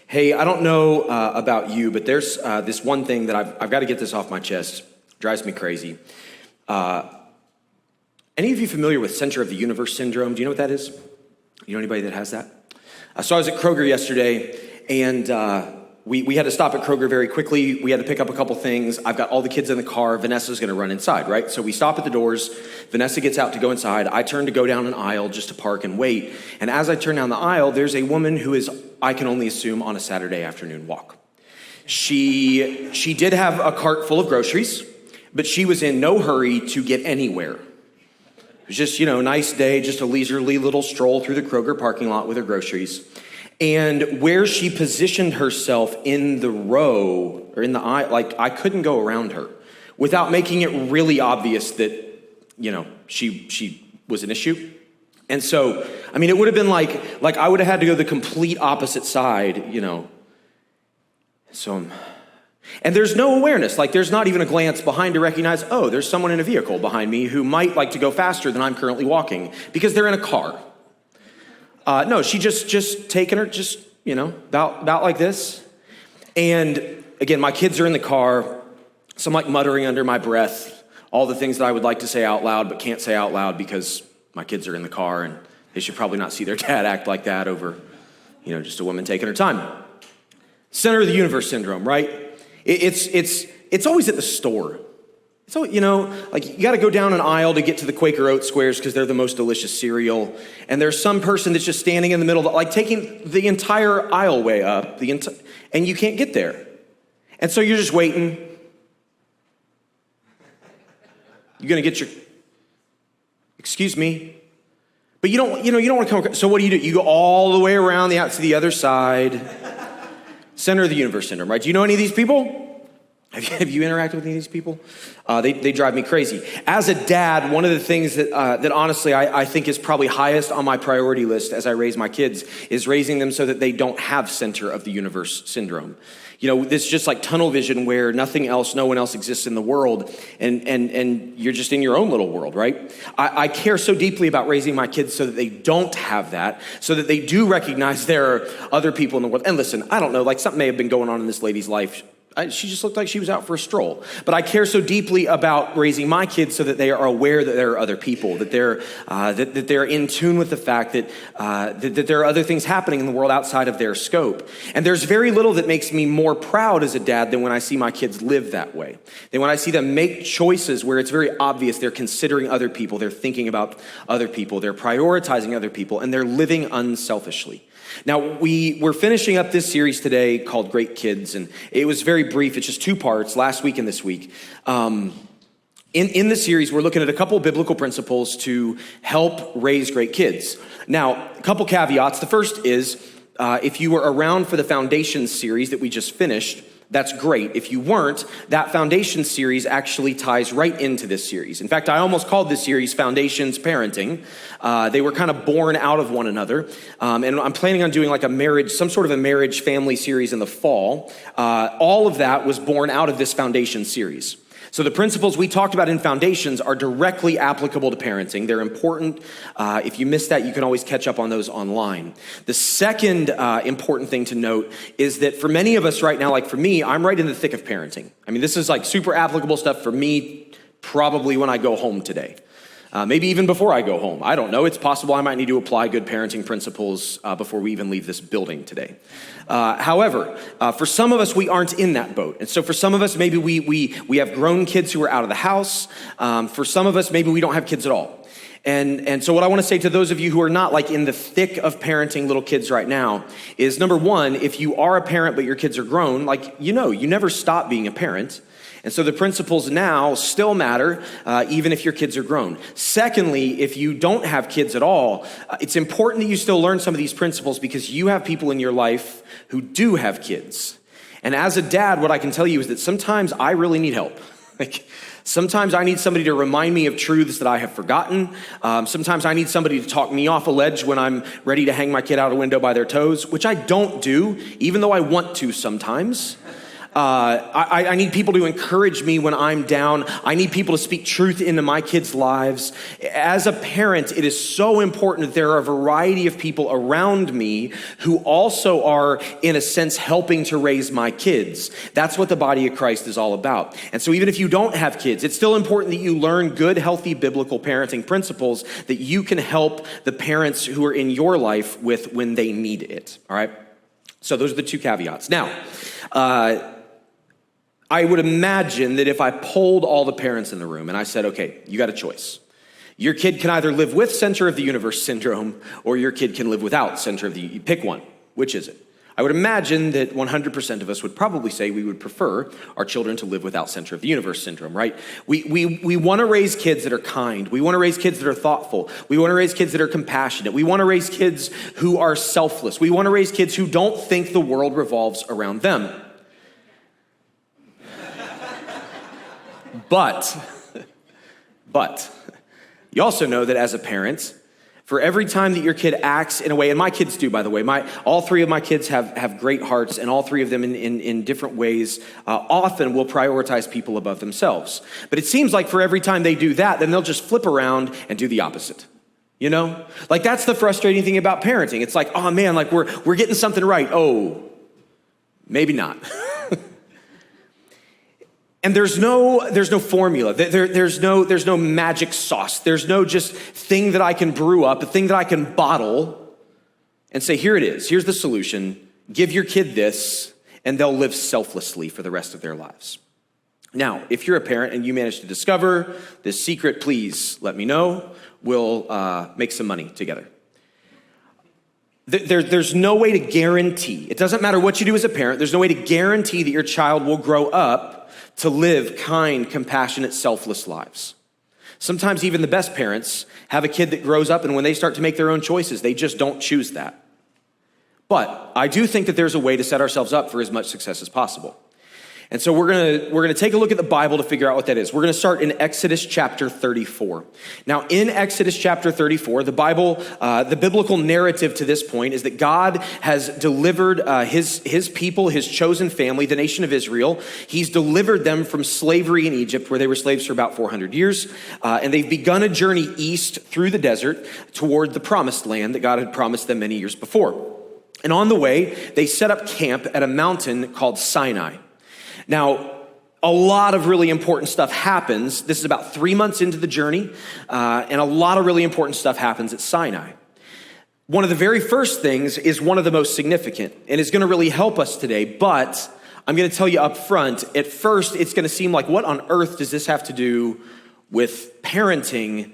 Hey, I don't know about you, but there's this one thing that I've got to get this off my chest. Drives me crazy. Any of you familiar with center of the universe syndrome? Do you know what that is? You know anybody that has that? So I was at Kroger yesterday, and we had to stop at Kroger very quickly. We had to pick up a couple things. I've got all the kids in the car. Vanessa's going to run inside, right? So we stop at the doors. Vanessa gets out to go inside. I turn to go down an aisle just to park and wait. And as I turn down the aisle, there's a woman who is, I can only assume, on a Saturday afternoon walk. She did have a cart full of groceries, but she was in no hurry to get anywhere. It was just, a nice day, just a leisurely little stroll through the Kroger parking lot with her groceries. And where she positioned herself in the row, or in the aisle, I couldn't go around her without making it really obvious that, she was an issue. And so, it would have been like I would have had to go the complete opposite side, So, and there's no awareness, there's not even a glance behind to recognize, oh, there's someone in a vehicle behind me who might like to go faster than I'm currently walking because they're in a car. No, she just taking her, about like this. And again, my kids are in the car, so I'm muttering under my breath all the things that I would like to say out loud, but can't say out loud because my kids are in the car and they should probably not see their dad act like that over, just a woman taking her time. Center of the universe syndrome, right? It's always at the store. So, you got to go down an aisle to get to the Quaker Oat squares because they're the most delicious cereal. And there's some person that's just standing in the middle, taking the entire aisle way up, and you can't get there. And so you're just waiting. You're going to get your, excuse me. But you don't want to come, so what do? You go all the way around out to the other side. Center of the universe syndrome, right? Do you know any of these people? Have you interacted with any of these people? They drive me crazy. As a dad, one of the things that honestly I think is probably highest on my priority list as I raise my kids is raising them so that they don't have center of the universe syndrome. This just like tunnel vision where no one else exists in the world, and you're just in your own little world, right? I care so deeply about raising my kids so that they don't have that, so that they do recognize there are other people in the world. And listen, I don't know, something may have been going on in this lady's life. She just looked like she was out for a stroll. But I care so deeply about raising my kids so that they are aware that there are other people, that they're in tune with the fact that there are other things happening in the world outside of their scope. And there's very little that makes me more proud as a dad than when I see my kids live that way. Than when I see them make choices where it's very obvious they're considering other people, they're thinking about other people, they're prioritizing other people, and they're living unselfishly. Now, we're finishing up this series today called Great Kids, and it was very brief. It's just 2 parts, last week and this week. In the series, we're looking at a couple of biblical principles to help raise great kids. Now, a couple caveats. The first is, if you were around for the Foundations series that we just finished, that's great. If you weren't, that Foundations series actually ties right into this series. In fact, I almost called this series Foundations Parenting. They were kind of born out of one another. And I'm planning on doing some sort of a marriage family series in the fall. All of that was born out of this Foundations series. So the principles we talked about in Foundations are directly applicable to parenting. They're important. If you missed that, you can always catch up on those online. The second important thing to note is that for many of us right now, for me, I'm right in the thick of parenting. This is super applicable stuff for me probably when I go home today. Maybe even before I go home. I don't know. It's possible I might need to apply good parenting principles before we even leave this building today. However, for some of us, we aren't in that boat. And so for some of us, maybe we have grown kids who are out of the house. For some of us, maybe we don't have kids at all. And so what I want to say to those of you who are not in the thick of parenting little kids right now is, number one, if you are a parent but your kids are grown, you never stop being a parent. And so the principles now still matter, even if your kids are grown. Secondly, if you don't have kids at all, it's important that you still learn some of these principles because you have people in your life who do have kids. And as a dad, what I can tell you is that sometimes I really need help. Sometimes I need somebody to remind me of truths that I have forgotten. Sometimes I need somebody to talk me off a ledge when I'm ready to hang my kid out a window by their toes, which I don't do, even though I want to sometimes. I need people to encourage me when I'm down. I need people to speak truth into my kids' lives. As a parent, it is so important that there are a variety of people around me who also are, in a sense, helping to raise my kids. That's what the body of Christ is all about. And so even if you don't have kids, it's still important that you learn good, healthy, biblical parenting principles that you can help the parents who are in your life with when they need it, all right? So those are the two caveats. Now, I would imagine that if I polled all the parents in the room and I said, okay, you got a choice. Your kid can either live with center of the universe syndrome or your kid can live without center of the, you pick one. Which is it? I would imagine that 100% of us would probably say we would prefer our children to live without center of the universe syndrome, right? We want to raise kids that are kind. We want to raise kids that are thoughtful. We want to raise kids that are compassionate. We want to raise kids who are selfless. We want to raise kids who don't think the world revolves around them. But you also know that as a parent, for every time that your kid acts in a way, and my kids do, by the way, all three of my kids have great hearts, and all three of them in different ways often will prioritize people above themselves. But it seems like for every time they do that, then they'll just flip around and do the opposite. You know? Like that's the frustrating thing about parenting. It's like, oh man, like we're getting something right. Oh, maybe not. And there's no formula. There's no magic sauce. There's no just thing that I can brew up, a thing that I can bottle and say, here it is. Here's the solution. Give your kid this, and they'll live selflessly for the rest of their lives. Now, if you're a parent and you manage to discover this secret, please let me know. We'll make some money together. There's no way to guarantee, it doesn't matter what you do as a parent, there's no way to guarantee that your child will grow up to live kind, compassionate, selfless lives. Sometimes even the best parents have a kid that grows up and when they start to make their own choices, they just don't choose that. But I do think that there's a way to set ourselves up for as much success as possible. And so we're gonna take a look at the Bible to figure out what that is. We're gonna start in Exodus chapter 34. Now in Exodus chapter 34, the Bible, the biblical narrative to this point is that God has delivered his people, his chosen family, the nation of Israel. He's delivered them from slavery in Egypt, where they were slaves for about 400 years. And they've begun a journey east through the desert toward the promised land that God had promised them many years before. And on the way, they set up camp at a mountain called Sinai. Now, a lot of really important stuff happens. This is about 3 months into the journey, and a lot of really important stuff happens at Sinai. One of the very first things is one of the most significant, and is going to really help us today, but I'm going to tell you up front, at first, it's going to seem like, what on earth does this have to do with parenting?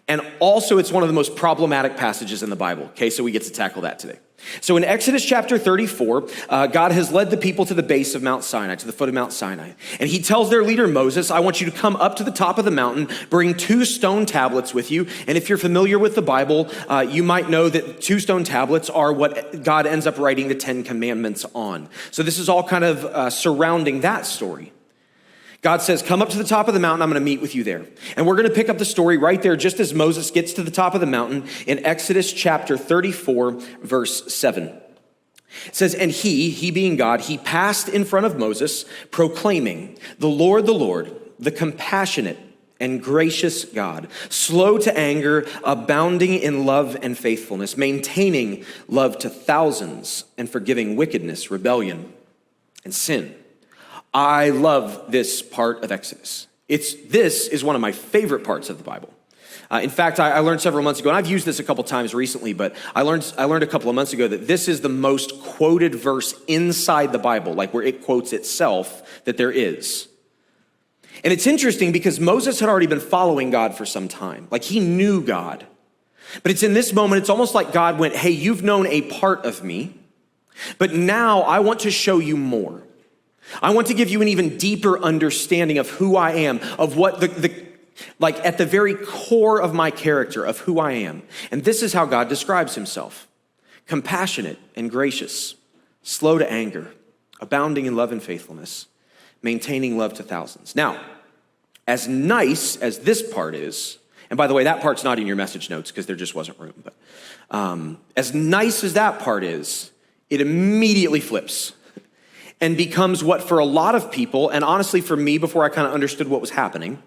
And also, it's one of the most problematic passages in the Bible, okay? So we get to tackle that today. So in Exodus chapter 34, God has led the people to the base of Mount Sinai, to the foot of Mount Sinai. And he tells their leader Moses, I want you to come up to the top of the mountain, bring 2 stone tablets with you. And if you're familiar with the Bible, you might know that 2 stone tablets are what God ends up writing the 10 Commandments on. So this is all kind of surrounding that story. God says, come up to the top of the mountain, I'm going to meet with you there. And we're going to pick up the story right there just as Moses gets to the top of the mountain in Exodus chapter 34, verse 7. It says, and he being God, he passed in front of Moses, proclaiming, the Lord, the compassionate and gracious God, slow to anger, abounding in love and faithfulness, maintaining love to thousands, and forgiving wickedness, rebellion, and sin. I love this part of Exodus. This is one of my favorite parts of the Bible. In fact, I learned several months ago, and I've used this a couple times recently, but I learned a couple of months ago that this is the most quoted verse inside the Bible, like where it quotes itself, that there is. And it's interesting because Moses had already been following God for some time. Like he knew God. But it's in this moment, it's almost like God went, hey, you've known a part of me, but now I want to show you more. I want to give you an even deeper understanding of who I am, of what like at the very core of my character, of who I am. And this is how God describes himself. Compassionate and gracious, slow to anger, abounding in love and faithfulness, maintaining love to thousands. Now, as nice as this part is, and by the way, that part's not in your message notes because there just wasn't room, but as nice as that part is, it immediately flips. and becomes what for a lot of people, and honestly for me before I kind of understood what was happening,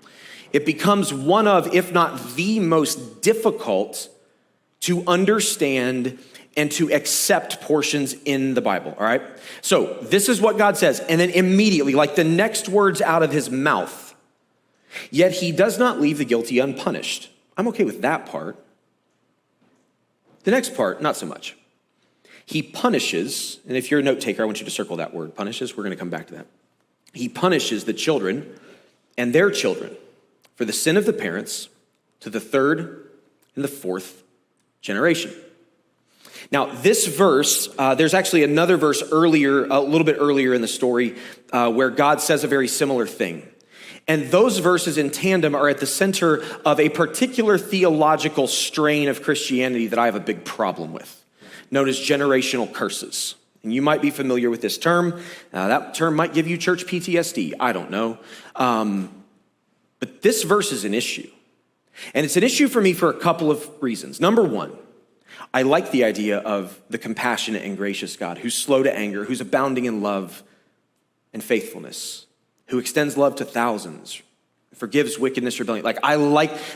it becomes one of, if not the most difficult to understand and to accept portions in the Bible, all right? So this is what God says, and then immediately, like the next words out of his mouth, yet he does not leave the guilty unpunished. I'm okay with that part. The next part, not so much. He punishes, and if you're a note taker, I want you to circle that word, punishes. We're going to come back to that. He punishes the children and their children for the sin of the parents to the third and the fourth generation. Now, this verse, there's actually another verse earlier, a little bit earlier in the story, where God says a very similar thing. And those verses in tandem are at the center of a particular theological strain of Christianity that I have a big problem with, known as generational curses. And you might be familiar with this term. That term might give you church PTSD. I don't know. But this verse is an issue. And it's an issue for me for a couple of reasons. Number one, I like the idea of the compassionate and gracious God who's slow to anger, who's abounding in love and faithfulness, who extends love to thousands, forgives wickedness, rebellion.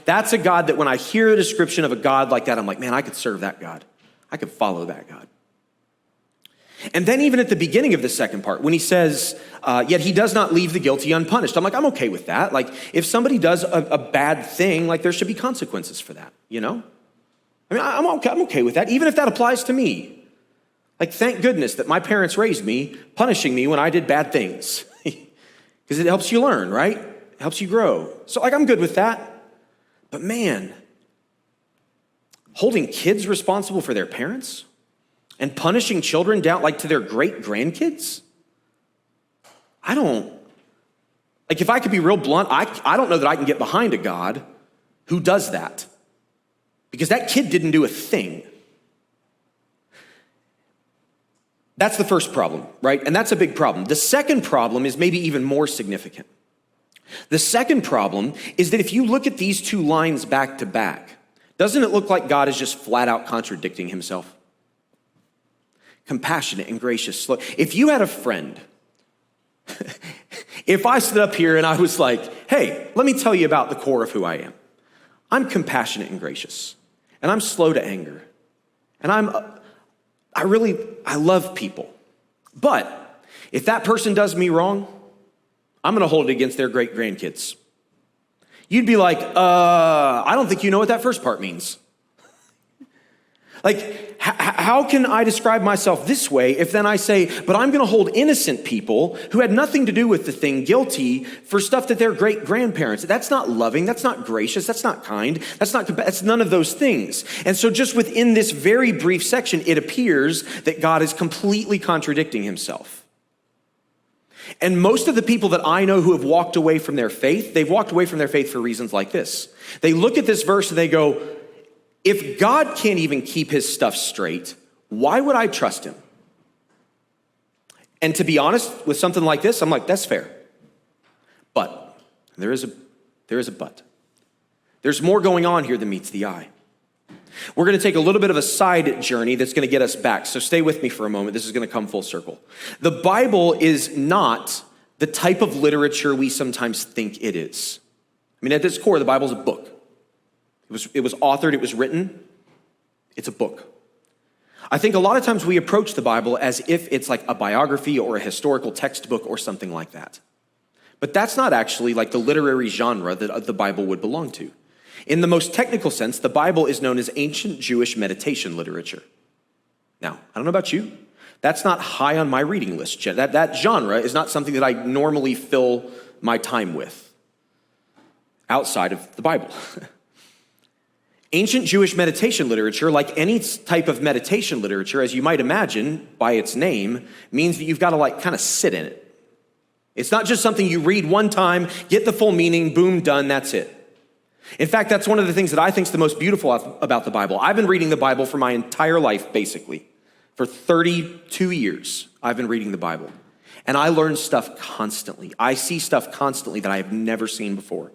That's a God that when I hear a description of a God like that, I'm like, man, I could serve that God. I could follow that God. And then even at the beginning of the second part, when he says, yet he does not leave the guilty unpunished. I'm like, I'm okay with that. Like if somebody does a bad thing, like there should be consequences for that, you know? I mean, I'm okay with that, even if that applies to me. Like, thank goodness that my parents raised me, punishing me when I did bad things. Because it helps you learn, right? It helps you grow. So, like, I'm good with that. But man, holding kids responsible for their parents and punishing children down, like, to their great-grandkids? If I could be real blunt, I don't know that I can get behind a God who does that. Because that kid didn't do a thing. That's the first problem, right? And that's a big problem. The second problem is maybe even more significant. The second problem is that if you look at these two lines back to back, doesn't it look like God is just flat out contradicting himself? Compassionate and gracious, slow. If you had a friend, if I stood up here and I was like, hey, let me tell you about the core of who I am. I'm compassionate and gracious, and I'm slow to anger, and I love people. But if that person does me wrong, I'm going to hold it against their great-grandkids. You'd be like, I don't think you know what that first part means. How can I describe myself this way if then I say, but I'm going to hold innocent people who had nothing to do with the thing guilty for stuff that their great-grandparents. That's not loving. That's not gracious. That's not kind. That's none of those things. And so just within this very brief section, it appears that God is completely contradicting himself. And most of the people that I know who have walked away from their faith, they've walked away from their faith for reasons like this. They look at this verse and they go, if God can't even keep his stuff straight, why would I trust him? And to be honest, with something like this, I'm like, that's fair. But there is a but. There's more going on here than meets the eye. We're going to take a little bit of a side journey that's going to get us back. So stay with me for a moment. This is going to come full circle. The Bible is not the type of literature we sometimes think it is. I mean, at its core, the Bible is a book. It was authored, it was written. It's a book. I think a lot of times we approach the Bible as if it's like a biography or a historical textbook or something like that. But that's not actually like the literary genre that the Bible would belong to. In the most technical sense, the Bible is known as ancient Jewish meditation literature. Now, I don't know about you. That's not high on my reading list. That genre is not something that I normally fill my time with outside of the Bible. Ancient Jewish meditation literature, like any type of meditation literature, as you might imagine by its name, means that you've got to kind of sit in it. It's not just something you read one time, get the full meaning, boom, done, that's it. In fact, that's one of the things that I think is the most beautiful about the Bible. I've been reading the Bible for my entire life, basically. For 32 years, I've been reading the Bible. And I learn stuff constantly. I see stuff constantly that I have never seen before.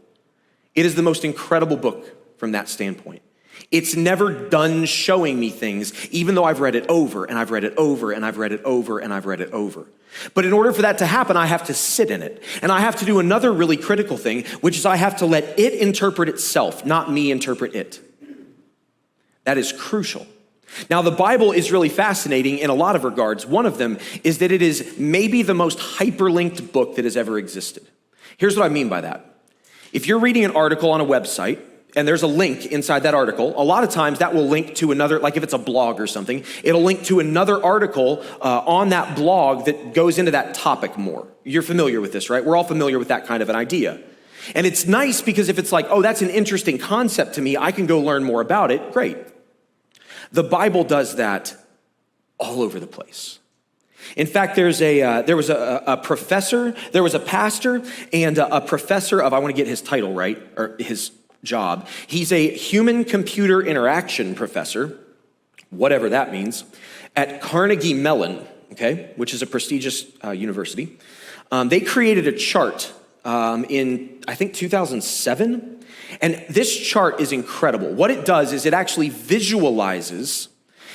It is the most incredible book from that standpoint. It's never done showing me things, even though I've read it over and I've read it over and I've read it over and I've read it over. But in order for that to happen, I have to sit in it. And I have to do another really critical thing, which is I have to let it interpret itself, not me interpret it. That is crucial. Now, the Bible is really fascinating in a lot of regards. One of them is that it is maybe the most hyperlinked book that has ever existed. Here's what I mean by that. If you're reading an article on a website, and there's a link inside that article, a lot of times that will link to another, like if it's a blog or something, it'll link to another article on that blog that goes into that topic more. You're familiar with this, right? We're all familiar with that kind of an idea. And it's nice because if it's like, oh, that's an interesting concept to me, I can go learn more about it, great. The Bible does that all over the place. In fact, there was a professor, there was a pastor and a professor of, I want to get his title right, or his job. He's a human-computer interaction professor, whatever that means, at Carnegie Mellon, okay, which is a prestigious university. They created a chart in, I think, 2007. And this chart is incredible. What it does is it actually visualizes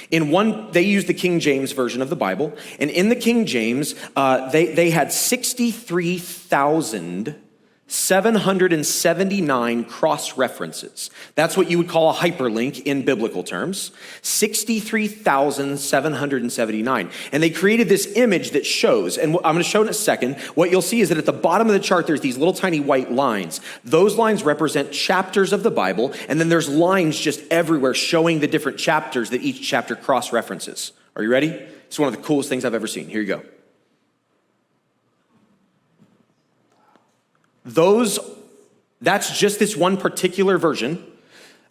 they use the King James version of the Bible. And in the King James, they had 63,779 cross-references. That's what you would call a hyperlink in biblical terms. 63,779. And they created this image that shows, and I'm going to show in a second, what you'll see is that at the bottom of the chart, there's these little tiny white lines. Those lines represent chapters of the Bible, and then there's lines just everywhere showing the different chapters that each chapter cross-references. Are you ready? It's one of the coolest things I've ever seen. Here you go. That's just this one particular version.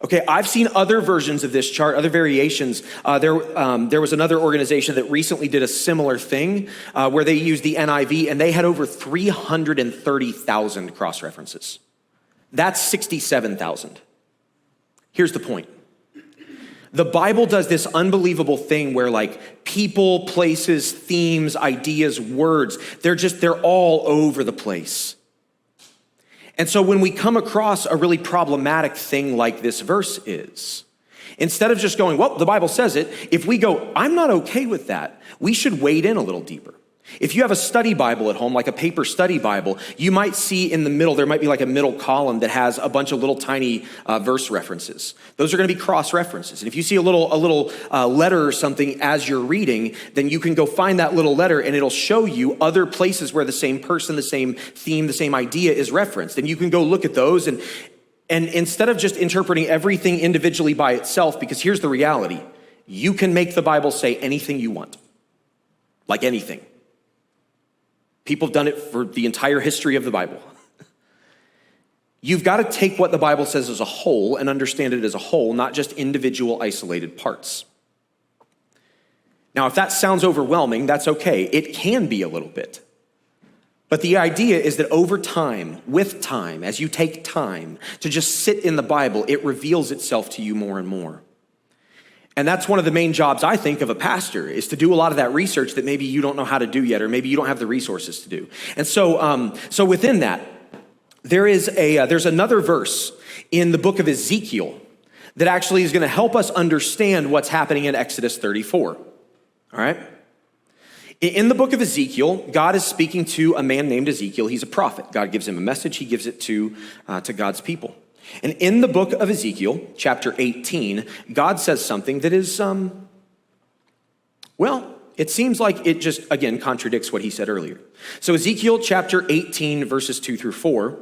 Okay, I've seen other versions of this chart, other variations. There was another organization that recently did a similar thing where they used the NIV and they had over 330,000 cross-references. That's 67,000. Here's the point. The Bible does this unbelievable thing where like people, places, themes, ideas, words, they're all over the place. And so when we come across a really problematic thing like this verse is, instead of just going, well, the Bible says it, if we go, I'm not okay with that, we should wade in a little deeper. If you have a study Bible at home, like a paper study Bible, you might see in the middle, there might be like a middle column that has a bunch of little tiny verse references. Those are going to be cross references. And if you see a little letter or something as you're reading, then you can go find that little letter and it'll show you other places where the same person, the same theme, the same idea is referenced. And you can go look at those and instead of just interpreting everything individually by itself, because here's the reality, you can make the Bible say anything you want, like anything. People have done it for the entire history of the Bible. You've got to take what the Bible says as a whole and understand it as a whole, not just individual isolated parts. Now, if that sounds overwhelming, that's okay. It can be a little bit. But the idea is that over time, with time, as you take time to just sit in the Bible, it reveals itself to you more and more. And that's one of the main jobs, I think, of a pastor, is to do a lot of that research that maybe you don't know how to do yet, or maybe you don't have the resources to do. And so within that, there's another verse in the book of Ezekiel that actually is going to help us understand what's happening in Exodus 34. All right? In the book of Ezekiel, God is speaking to a man named Ezekiel. He's a prophet. God gives him a message. He gives it to God's people. And in the book of Ezekiel, chapter 18, God says something that is, it seems like it just, again, contradicts what he said earlier. So Ezekiel chapter 18, verses 2 through 4,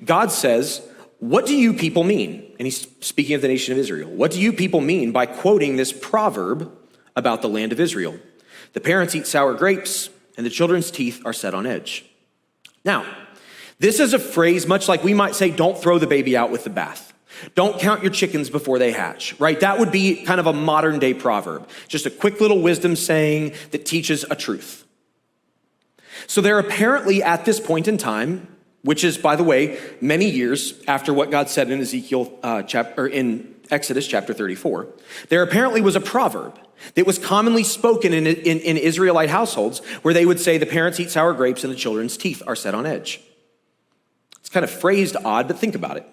God says, what do you people mean? And he's speaking of the nation of Israel. What do you people mean by quoting this proverb about the land of Israel? The parents eat sour grapes, and the children's teeth are set on edge. Now, this is a phrase much like we might say, don't throw the baby out with the bath. Don't count your chickens before they hatch, right? That would be kind of a modern day proverb. Just a quick little wisdom saying that teaches a truth. So they're apparently at this point in time, which is, by the way, many years after what God said in in Exodus chapter 34, there apparently was a proverb that was commonly spoken in Israelite households where they would say the parents eat sour grapes and the children's teeth are set on edge. It's kind of phrased odd, but think about it.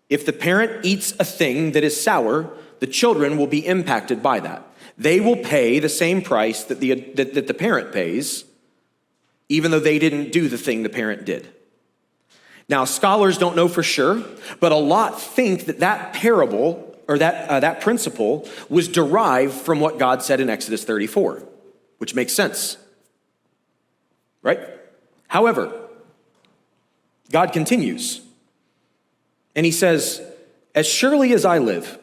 If the parent eats a thing that is sour, the children will be impacted by that. They will pay the same price that the parent pays, even though they didn't do the thing the parent did. Now, scholars don't know for sure, but a lot think that parable, or that principle, was derived from what God said in Exodus 34, which makes sense, right? However, God continues, and he says, as surely as I live,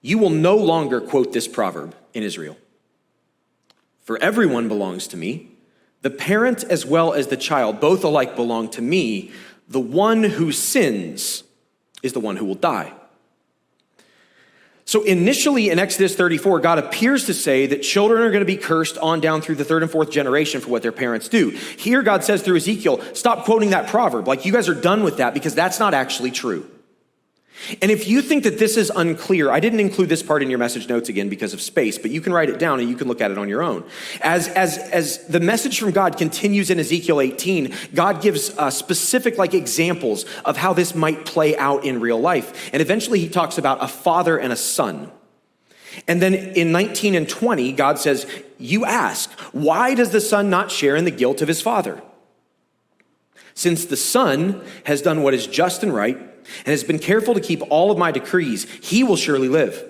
you will no longer quote this proverb in Israel. For everyone belongs to me, the parent as well as the child, both alike belong to me. The one who sins is the one who will die. So initially in Exodus 34, God appears to say that children are going to be cursed on down through the third and fourth generation for what their parents do. Here God says through Ezekiel, stop quoting that proverb. Like, you guys are done with that because that's not actually true. And if you think that this is unclear, I didn't include this part in your message notes again because of space, but you can write it down and you can look at it on your own. As the message from God continues in Ezekiel 18, God gives specific examples of how this might play out in real life. And eventually he talks about a father and a son. And then in 19 and 20, God says, you ask, why does the son not share in the guilt of his father? Since the son has done what is just and right, and has been careful to keep all of my decrees, he will surely live.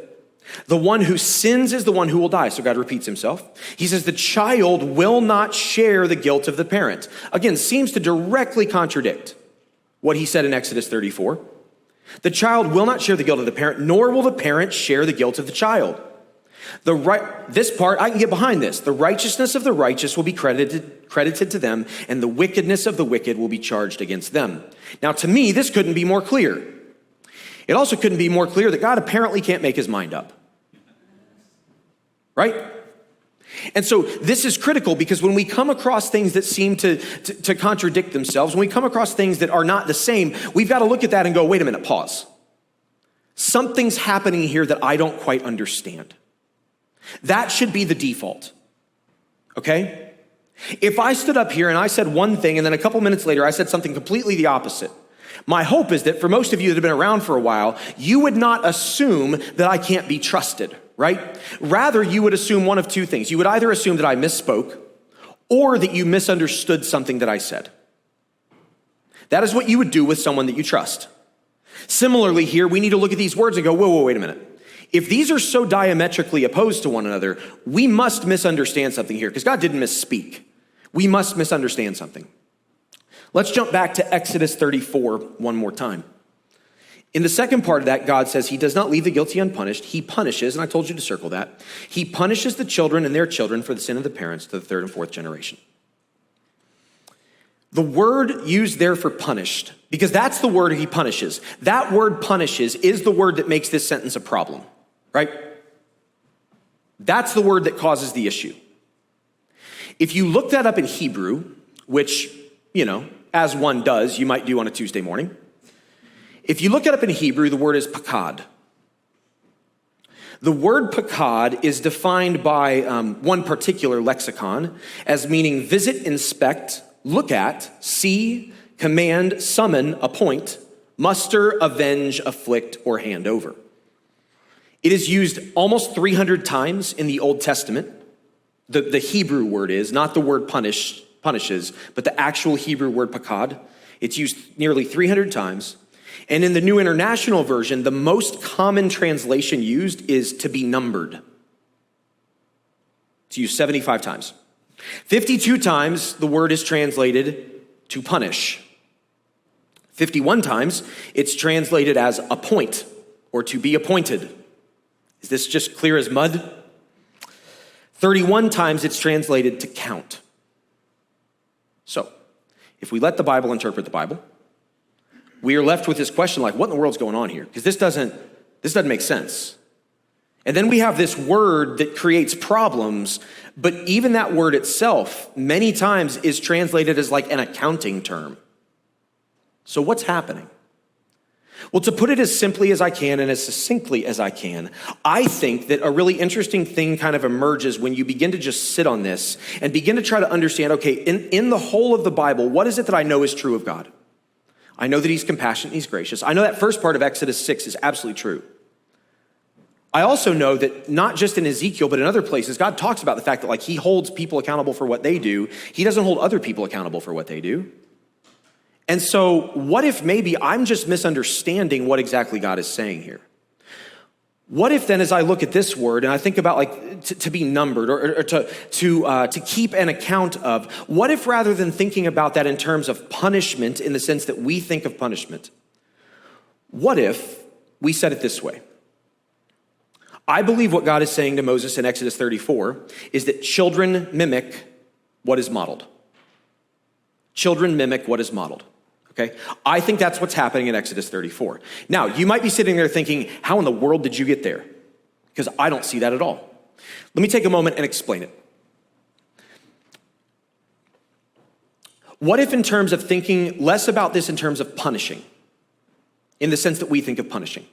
The one who sins is the one who will die. So God repeats himself. He says the child will not share the guilt of the parent. Again, seems to directly contradict what he said in Exodus 34. The child will not share the guilt of the parent, nor will the parent share the guilt of the child. This part, I can get behind this. The righteousness of the righteous will be credited to them, and the wickedness of the wicked will be charged against them. Now, to me, this couldn't be more clear. It also couldn't be more clear that God apparently can't make his mind up. Right? And so this is critical because when we come across things that seem to contradict themselves, when we come across things that are not the same, we've got to look at that and go, wait a minute, pause. Something's happening here that I don't quite understand. That should be the default, okay? If I stood up here and I said one thing and then a couple minutes later I said something completely the opposite, my hope is that for most of you that have been around for a while, you would not assume that I can't be trusted, right? Rather, you would assume one of two things. You would either assume that I misspoke or that you misunderstood something that I said. That is what you would do with someone that you trust. Similarly here, we need to look at these words and go, whoa, wait a minute. If these are so diametrically opposed to one another, we must misunderstand something here because God didn't misspeak. We must misunderstand something. Let's jump back to Exodus 34 one more time. In the second part of that, God says he does not leave the guilty unpunished. He punishes, and I told you to circle that. He punishes the children and their children for the sin of the parents to the third and fourth generation. The word used there for punished, because that's the word he punishes. That word punishes is the word that makes this sentence a problem, right? That's the word that causes the issue. If you look that up in Hebrew, which, as one does, you might do on a Tuesday morning. If you look it up in Hebrew, the word is pakad. The word pakad is defined by one particular lexicon as meaning visit, inspect, look at, see, command, summon, appoint, muster, avenge, afflict, or hand over. It is used almost 300 times in the Old Testament. The Hebrew word is, not the word punishes, but the actual Hebrew word pakad. It's used nearly 300 times. And in the New International Version, the most common translation used is to be numbered. It's used 75 times. 52 times the word is translated to punish. 51 times it's translated as appoint or to be appointed. Is this just clear as mud? 31 times it's translated to count. So, if we let the Bible interpret the Bible, we are left with this question like, what in the world's going on here? Because this doesn't make sense. And then we have this word that creates problems, but even that word itself many times is translated as like an accounting term. So what's happening? Well, to put it as simply as I can and as succinctly as I can, I think that a really interesting thing kind of emerges when you begin to just sit on this and begin to try to understand, okay, in the whole of the Bible, what is it that I know is true of God? I know that he's compassionate, he's gracious. I know that first part of Exodus 6 is absolutely true. I also know that not just in Ezekiel, but in other places, God talks about the fact that like he holds people accountable for what they do. He doesn't hold other people accountable for what they do. And so what if maybe I'm just misunderstanding what exactly God is saying here? What if then as I look at this word and I think about like to be numbered or to keep an account of, what if rather than thinking about that in terms of punishment in the sense that we think of punishment, what if we said it this way? I believe what God is saying to Moses in Exodus 34 is that children mimic what is modeled. Children mimic what is modeled, okay? I think that's what's happening in Exodus 34. Now, you might be sitting there thinking, how in the world did you get there? Because I don't see that at all. Let me take a moment and explain it. What if in terms of thinking less about this in terms of punishing, in the sense that we think of punishing?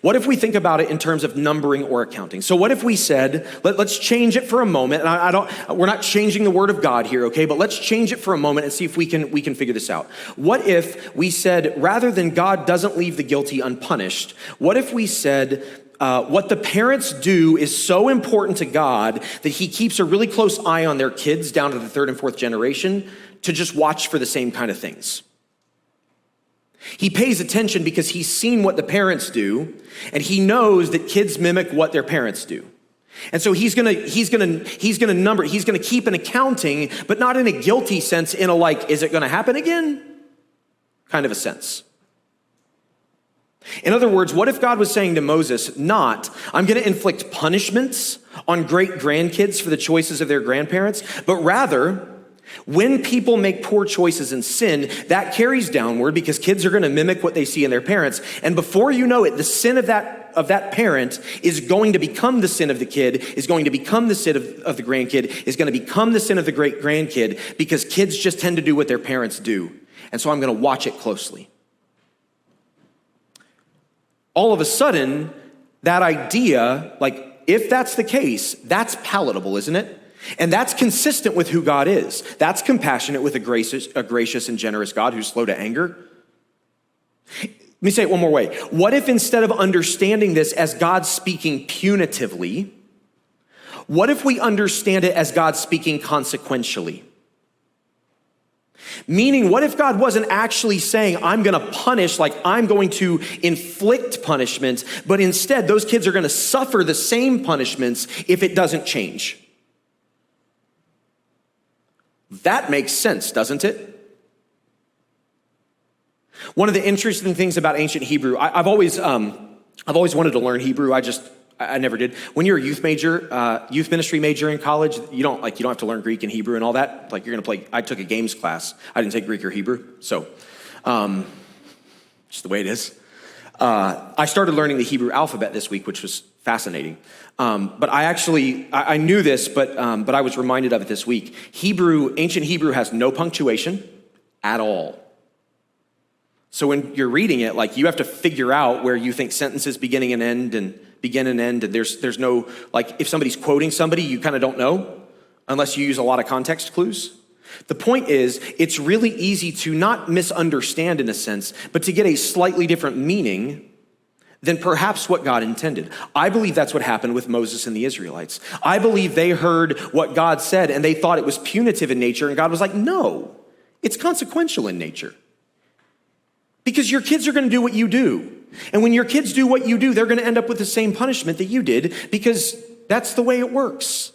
What if we think about it in terms of numbering or accounting? So what if we said, let's change it for a moment. And we're not changing the word of God here, okay? But let's change it for a moment and see if we can figure this out. What if we said, rather than God doesn't leave the guilty unpunished, what if we said, what the parents do is so important to God that he keeps a really close eye on their kids down to the third and fourth generation to just watch for the same kind of things. He pays attention because he's seen what the parents do, and he knows that kids mimic what their parents do. And so he's gonna number, he's gonna keep an accounting, but not in a guilty sense, in a like, is it gonna happen again? Kind of a sense. In other words, what if God was saying to Moses, not, I'm gonna inflict punishments on great grandkids for the choices of their grandparents, but rather, when people make poor choices and sin, that carries downward because kids are going to mimic what they see in their parents. And before you know it, the sin of that parent is going to become the sin of the kid, is going to become the sin of the grandkid, is going to become the sin of the great grandkid because kids just tend to do what their parents do. And so I'm going to watch it closely. All of a sudden, that idea, like if that's the case, that's palatable, isn't it? And that's consistent with who God is. That's compassionate with a gracious and generous God who's slow to anger. Let me say it one more way. What if instead of understanding this as God speaking punitively, what if we understand it as God speaking consequentially? Meaning, what if God wasn't actually saying, I'm going to punish, like I'm going to inflict punishment, but instead those kids are going to suffer the same punishments if it doesn't change? That makes sense, doesn't it? One of the interesting things about ancient Hebrew, I've always wanted to learn Hebrew. I never did. When you're a youth ministry major in college, you don't have to learn Greek and Hebrew and all that. Like I took a games class. I didn't take Greek or Hebrew, so just the way it is. I started learning the Hebrew alphabet this week, which was fascinating. But I knew this, but I was reminded of it this week. Ancient Hebrew has no punctuation at all. So when you're reading it, like you have to figure out where you think sentences begin and end, and there's no, like if somebody's quoting somebody, you kind of don't know unless you use a lot of context clues. The point is, it's really easy to not misunderstand in a sense, but to get a slightly different meaning than perhaps what God intended. I believe that's what happened with Moses and the Israelites. I believe they heard what God said and they thought it was punitive in nature, and God was like, no, it's consequential in nature. Because your kids are going to do what you do. And when your kids do what you do, they're going to end up with the same punishment that you did because that's the way it works.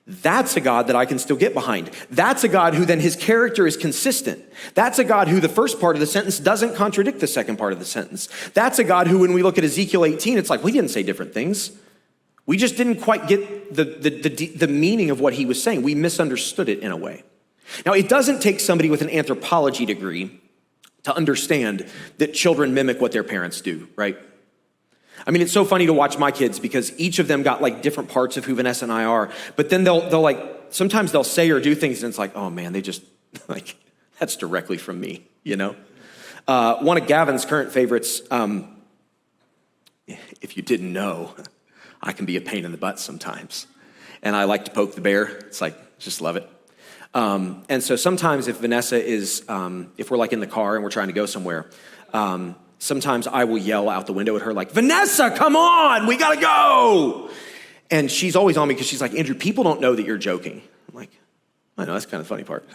That's a God that I can still get behind. That's a God who then his character is consistent. That's a God who the first part of the sentence doesn't contradict the second part of the sentence. That's a God who, when we look at Ezekiel 18, it's like, we didn't say different things. We just didn't quite get the meaning of what he was saying. We misunderstood it in a way. Now, it doesn't take somebody with an anthropology degree to understand that children mimic what their parents do, right? I mean, it's so funny to watch my kids because each of them got like different parts of who Vanessa and I are, but then they'll like, sometimes they'll say or do things and it's like, oh man, they just like, that's directly from me, you know? One of Gavin's current favorites, if you didn't know, I can be a pain in the butt sometimes. And I like to poke the bear. It's like, just love it. And so sometimes if Vanessa is, if we're like in the car and we're trying to go somewhere, sometimes I will yell out the window at her like, Vanessa, come on, we gotta go. And she's always on me because she's like, Andrew, people don't know that you're joking. I'm like, I know, that's kind of the funny part.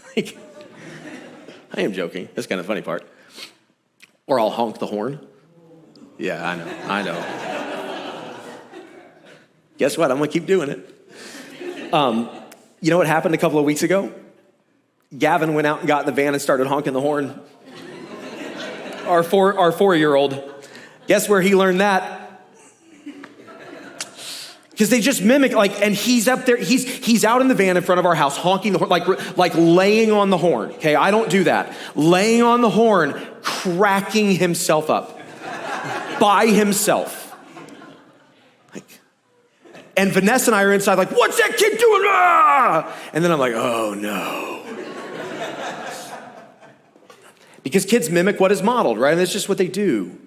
I am joking, that's kind of the funny part. Or I'll honk the horn. Yeah, I know. Guess what, I'm gonna keep doing it. You know what happened a couple of weeks ago? Gavin went out and got in the van and started honking the horn. Our 4-year-old. Guess where he learned that? Because they just mimic, and he's up there, he's out in the van in front of our house honking the horn, like laying on the horn. Okay, I don't do that. Laying on the horn, cracking himself up by himself. And Vanessa and I are inside like, what's that kid doing? Ah! And then I'm like, oh no. Because kids mimic what is modeled, right? And that's just what they do.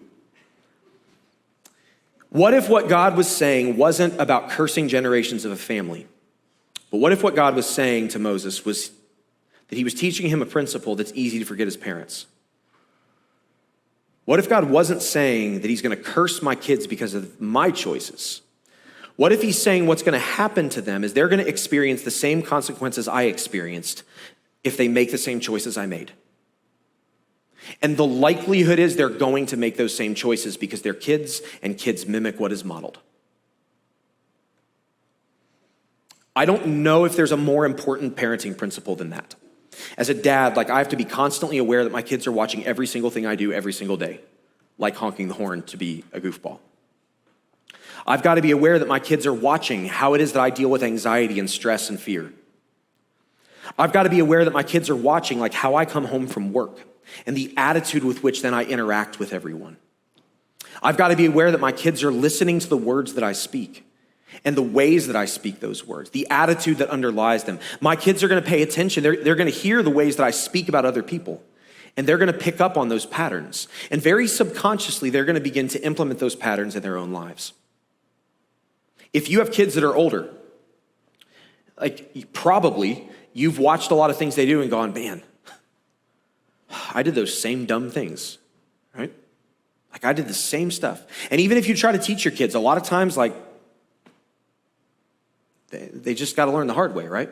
What if what God was saying wasn't about cursing generations of a family? But what if what God was saying to Moses was that he was teaching him a principle that's easy to forget as parents? What if God wasn't saying that he's going to curse my kids because of my choices? What if he's saying what's going to happen to them is they're going to experience the same consequences I experienced if they make the same choices I made? And the likelihood is they're going to make those same choices because they're kids and kids mimic what is modeled. I don't know if there's a more important parenting principle than that. As a dad, I have to be constantly aware that my kids are watching every single thing I do every single day, like honking the horn to be a goofball. I've got to be aware that my kids are watching how it is that I deal with anxiety and stress and fear. I've got to be aware that my kids are watching how I come home from work and the attitude with which then I interact with everyone. I've got to be aware that my kids are listening to the words that I speak and the ways that I speak those words, the attitude that underlies them. My kids are going to pay attention. They're going to hear the ways that I speak about other people, and they're going to pick up on those patterns. And very subconsciously, they're going to begin to implement those patterns in their own lives. If you have kids that are older, probably you've watched a lot of things they do and gone, man, I did those same dumb things, right? I did the same stuff. And even if you try to teach your kids, a lot of times, they just got to learn the hard way, right?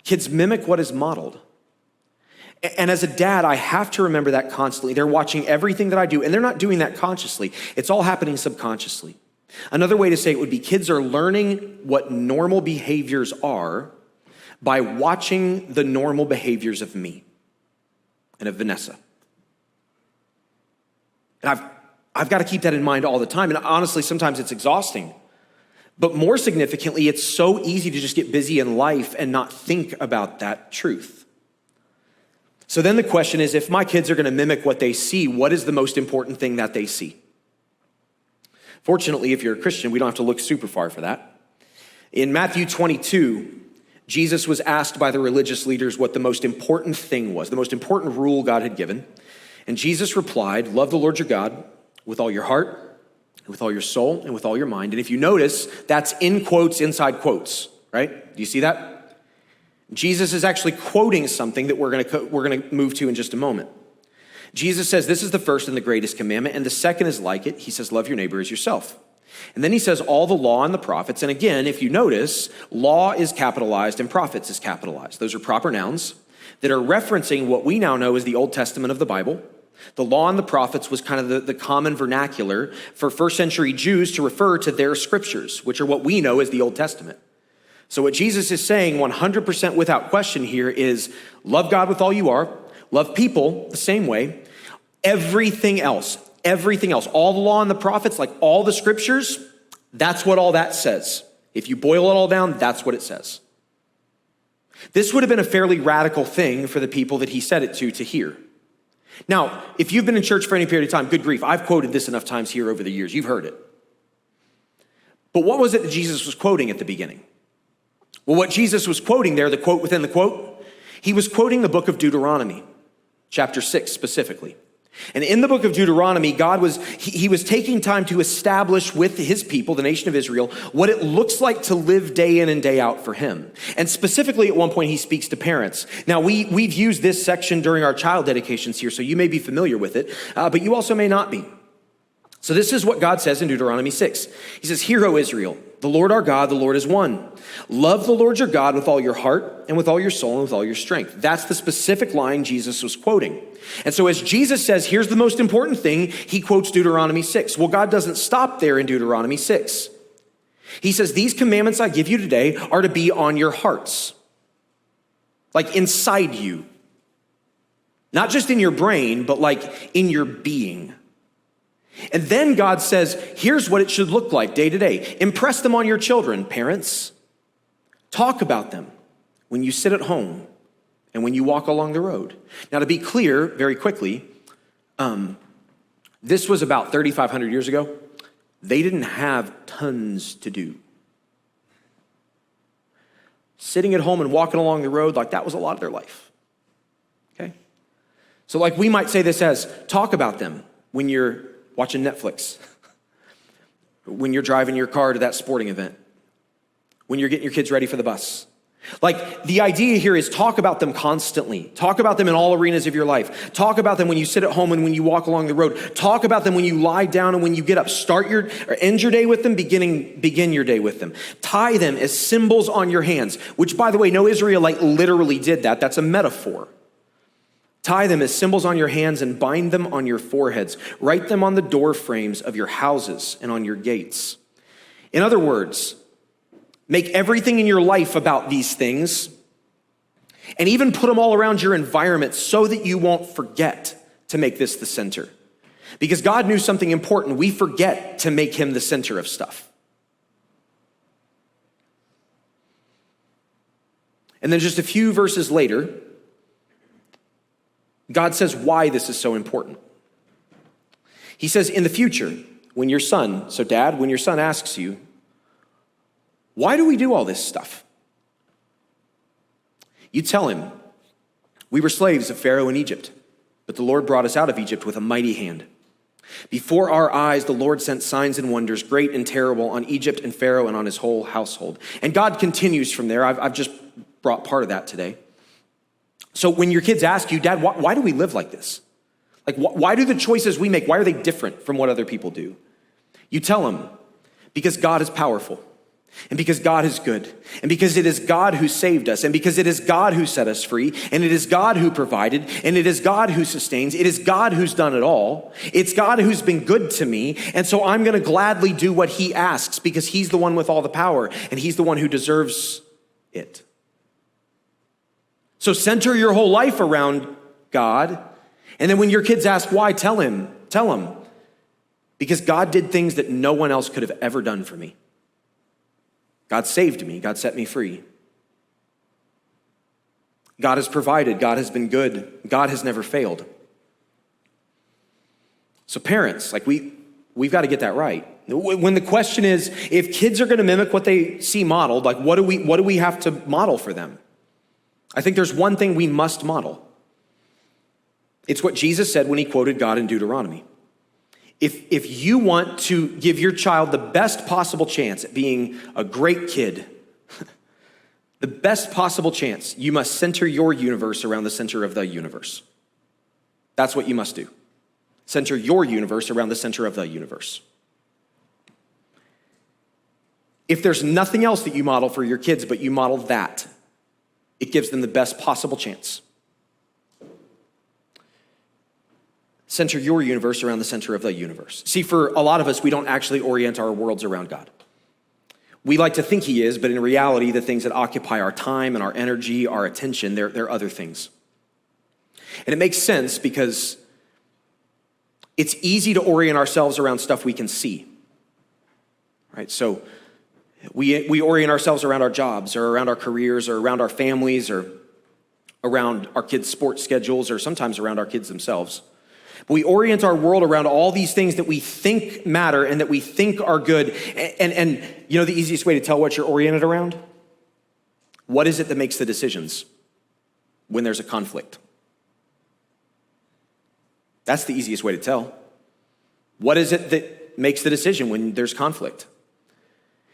Kids mimic what is modeled. And as a dad, I have to remember that constantly. They're watching everything that I do, and they're not doing that consciously. It's all happening subconsciously. Another way to say it would be kids are learning what normal behaviors are by watching the normal behaviors of me and of Vanessa. And I've got to keep that in mind all the time. And honestly, sometimes it's exhausting. But more significantly, it's so easy to just get busy in life and not think about that truth. So then the question is, if my kids are going to mimic what they see, what is the most important thing that they see? Fortunately, if you're a Christian, we don't have to look super far for that. In Matthew 22, Jesus was asked by the religious leaders what the most important thing was, the most important rule God had given. And Jesus replied, love the Lord your God with all your heart, and with all your soul, and with all your mind. And if you notice, that's in quotes, inside quotes, right? Do you see that? Jesus is actually quoting something that we're going to move to in just a moment. Jesus says, this is the first and the greatest commandment, and the second is like it. He says, love your neighbor as yourself. And then he says, all the law and the prophets. And again, if you notice, law is capitalized and prophets is capitalized. Those are proper nouns that are referencing what we now know as the Old Testament of the Bible. The law and the prophets was kind of the common vernacular for first century Jews to refer to their scriptures, which are what we know as the Old Testament. So what Jesus is saying 100% without question here is love God with all you are, love people the same way, everything else, all the law and the prophets, all the scriptures, that's what all that says. If you boil it all down, that's what it says. This would have been a fairly radical thing for the people that he said it to hear. Now, if you've been in church for any period of time, good grief, I've quoted this enough times here over the years. You've heard it. But what was it that Jesus was quoting at the beginning? Well, what Jesus was quoting there, the quote within the quote, he was quoting the book of Deuteronomy, chapter 6 specifically. And in the book of Deuteronomy, God was taking time to establish with his people, the nation of Israel, what it looks like to live day in and day out for him. And specifically at one point, he speaks to parents. Now, we've used this section during our child dedications here, so you may be familiar with it, but you also may not be. So this is what God says in Deuteronomy 6. He says, "Hear, O Israel, the Lord our God, the Lord is one. Love the Lord your God with all your heart and with all your soul and with all your strength." That's the specific line Jesus was quoting. And so as Jesus says, here's the most important thing, he quotes Deuteronomy 6. Well, God doesn't stop there in Deuteronomy 6. He says, "These commandments I give you today are to be on your hearts," like inside you. Not just in your brain, but like in your being. And then God says, here's what it should look like day to day. Impress them on your children, parents. Talk about them when you sit at home and when you walk along the road. Now, to be clear, very quickly, this was about 3,500 years ago. They didn't have tons to do. Sitting at home and walking along the road, like that was a lot of their life. Okay? So like we might say this as, talk about them when you're watching Netflix, when you're driving your car to that sporting event, when you're getting your kids ready for the bus. Like the idea here is talk about them constantly. Talk about them in all arenas of your life. Talk about them when you sit at home and when you walk along the road. Talk about them when you lie down and when you get up. End your day with them, begin your day with them. Tie them as symbols on your hands, which by the way, no Israelite literally did that. That's a metaphor. Tie them as symbols on your hands and bind them on your foreheads. Write them on the door frames of your houses and on your gates. In other words, make everything in your life about these things and even put them all around your environment so that you won't forget to make this the center. Because God knew something important. We forget to make him the center of stuff. And then just a few verses later, God says why this is so important. He says, in the future, when your son, so dad, when your son asks you, why do we do all this stuff? You tell him, we were slaves of Pharaoh in Egypt, but the Lord brought us out of Egypt with a mighty hand. Before our eyes, the Lord sent signs and wonders, great and terrible, on Egypt and Pharaoh and on his whole household. And God continues from there. I've just brought part of that today. So when your kids ask you, Dad, why do we live like this? Like, why do the choices we make, why are they different from what other people do? You tell them, because God is powerful, and because God is good, and because it is God who saved us, and because it is God who set us free, and it is God who provided, and it is God who sustains, it is God who's done it all. It's God who's been good to me, and so I'm gonna gladly do what he asks because he's the one with all the power, and he's the one who deserves it. So center your whole life around God. And then when your kids ask why, tell them, because God did things that no one else could have ever done for me. God saved me. God set me free. God has provided. God has been good. God has never failed. So parents, like we've got to get that right. When the question is, if kids are going to mimic what they see modeled, like what do we have to model for them? I think there's one thing we must model. It's what Jesus said when he quoted God in Deuteronomy. If you want to give your child the best possible chance at being a great kid, the best possible chance, you must center your universe around the center of the universe. That's what you must do. Center your universe around the center of the universe. If there's nothing else that you model for your kids, but you model that, it gives them the best possible chance. Center your universe around the center of the universe. See, for a lot of us, we don't actually orient our worlds around God. We like to think he is, but in reality, the things that occupy our time and our energy, our attention, they're other things. And it makes sense because it's easy to orient ourselves around stuff we can see, right? So we orient ourselves around our jobs or around our careers or around our families or around our kids' sports schedules or sometimes around our kids themselves. But we orient our world around all these things that we think matter and that we think are good. And you know the easiest way to tell what you're oriented around? What is it that makes the decisions when there's a conflict? That's the easiest way to tell. What is it that makes the decision when there's conflict?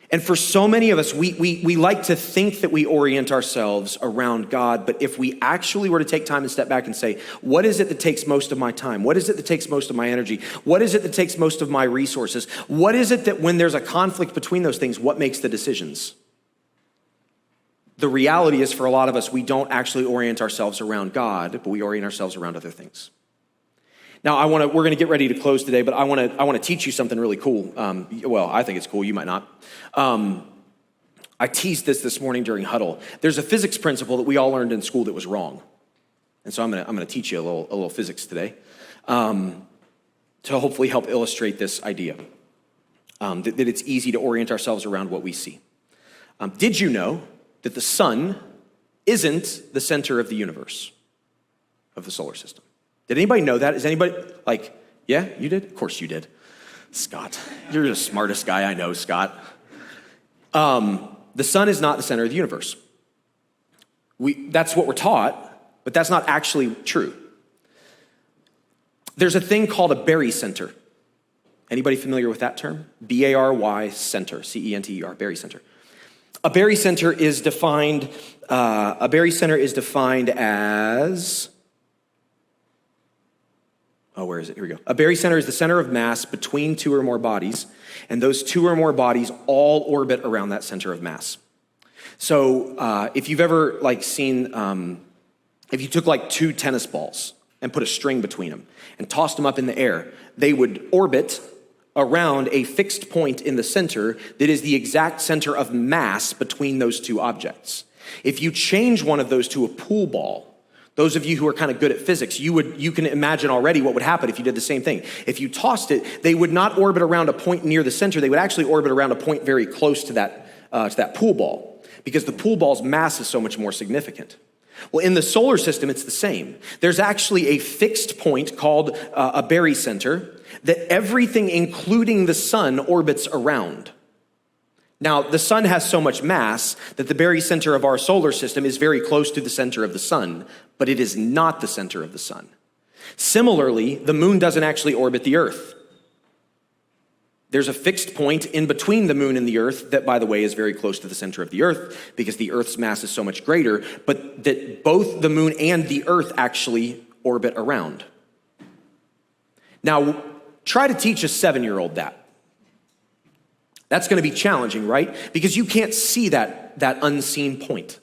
And for so many of us, we like to think that we orient ourselves around God, but if we actually were to take time and step back and say, what is it that takes most of my time? What is it that takes most of my energy? What is it that takes most of my resources? What is it that when there's a conflict between those things, what makes the decisions? The reality is for a lot of us, we don't actually orient ourselves around God, but we orient ourselves around other things. Now, we're going to get ready to close today, but I want to teach you something really cool. Well, I think it's cool. You might not. I teased this morning during huddle. There's a physics principle that we all learned in school that was wrong, and so I'm going to teach you a little physics today to hopefully help illustrate this idea that it's easy to orient ourselves around what we see. Did you know that the sun isn't the center of the universe, of the solar system? Did anybody know that? Is anybody yeah, you did? Of course you did. Scott, you're the smartest guy I know, Scott. The sun is not the center of the universe. That's what we're taught, but that's not actually true. There's a thing called a barycenter. Anybody familiar with that term? B-A-R-Y center, C-E-N-T-E-R, barycenter. A barycenter is defined as... where is it? Here we go. A barycenter is the center of mass between two or more bodies, and those two or more bodies all orbit around that center of mass. So if you've ever seen, if you took two tennis balls and put a string between them and tossed them up in the air, they would orbit around a fixed point in the center that is the exact center of mass between those two objects. If you change one of those to a pool ball, those of you who are kind of good at physics, you can imagine already what would happen if you did the same thing. If you tossed it, they would not orbit around a point near the center. They would actually orbit around a point very close to that pool ball, because the pool ball's mass is so much more significant. Well, in the solar system, it's the same. There's actually a fixed point called a barycenter that everything, including the sun, orbits around. Now, the sun has so much mass that the barycenter of our solar system is very close to the center of the sun, but it is not the center of the sun. Similarly, the moon doesn't actually orbit the earth. There's a fixed point in between the moon and the earth that, by the way, is very close to the center of the earth because the earth's mass is so much greater, but that both the moon and the earth actually orbit around. Now, try to teach a 7-year-old that. That's going to be challenging, right? Because you can't see that unseen point.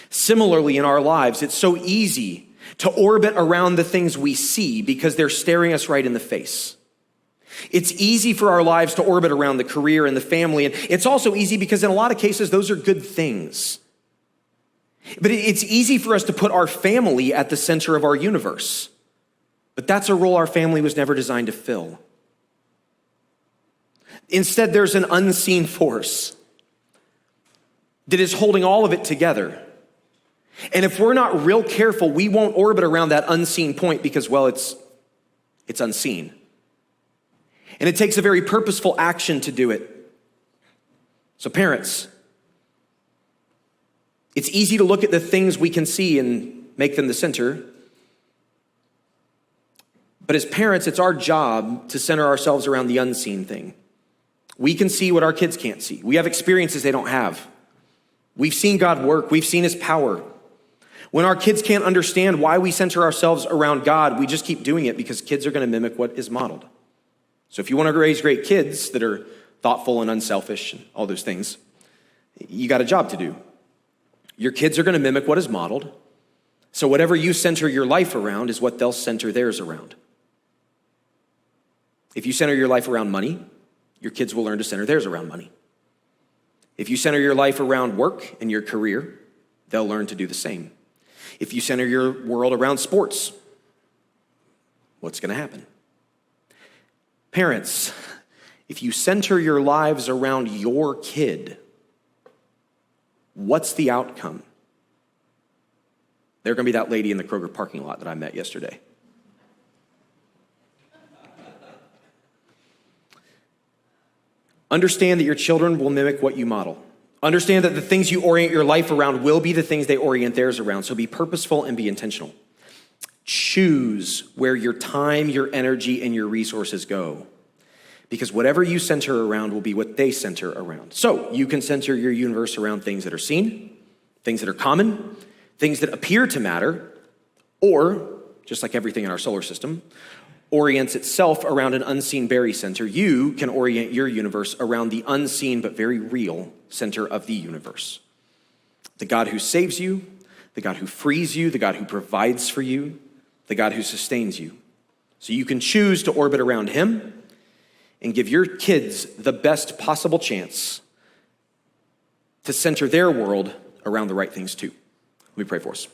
Similarly, in our lives, it's so easy to orbit around the things we see because they're staring us right in the face. It's easy for our lives to orbit around the career and the family, and it's also easy because in a lot of cases, those are good things. But it's easy for us to put our family at the center of our universe. But that's a role our family was never designed to fill. Instead, there's an unseen force that is holding all of it together. And if we're not real careful, we won't orbit around that unseen point because, well, it's unseen. And it takes a very purposeful action to do it. So parents, it's easy to look at the things we can see and make them the center. But as parents, it's our job to center ourselves around the unseen thing. We can see what our kids can't see. We have experiences they don't have. We've seen God work. We've seen his power. When our kids can't understand why we center ourselves around God, we just keep doing it because kids are going to mimic what is modeled. So if you want to raise great kids that are thoughtful and unselfish and all those things, you got a job to do. Your kids are going to mimic what is modeled. So whatever you center your life around is what they'll center theirs around. If you center your life around money, your kids will learn to center theirs around money. If you center your life around work and your career, they'll learn to do the same. If you center your world around sports, what's going to happen? Parents, if you center your lives around your kid, what's the outcome? They're going to be that lady in the Kroger parking lot that I met yesterday. Understand that your children will mimic what you model. Understand that the things you orient your life around will be the things they orient theirs around. So be purposeful and be intentional. Choose where your time, your energy, and your resources go. Because whatever you center around will be what they center around. So you can center your universe around things that are seen, things that are common, things that appear to matter, or, just like everything in our solar system, orients itself around an unseen barycenter. You can orient your universe around the unseen but very real center of the universe. The God who saves you, the God who frees you, the God who provides for you, the God who sustains you. So you can choose to orbit around him and give your kids the best possible chance to center their world around the right things too. Let me pray for us.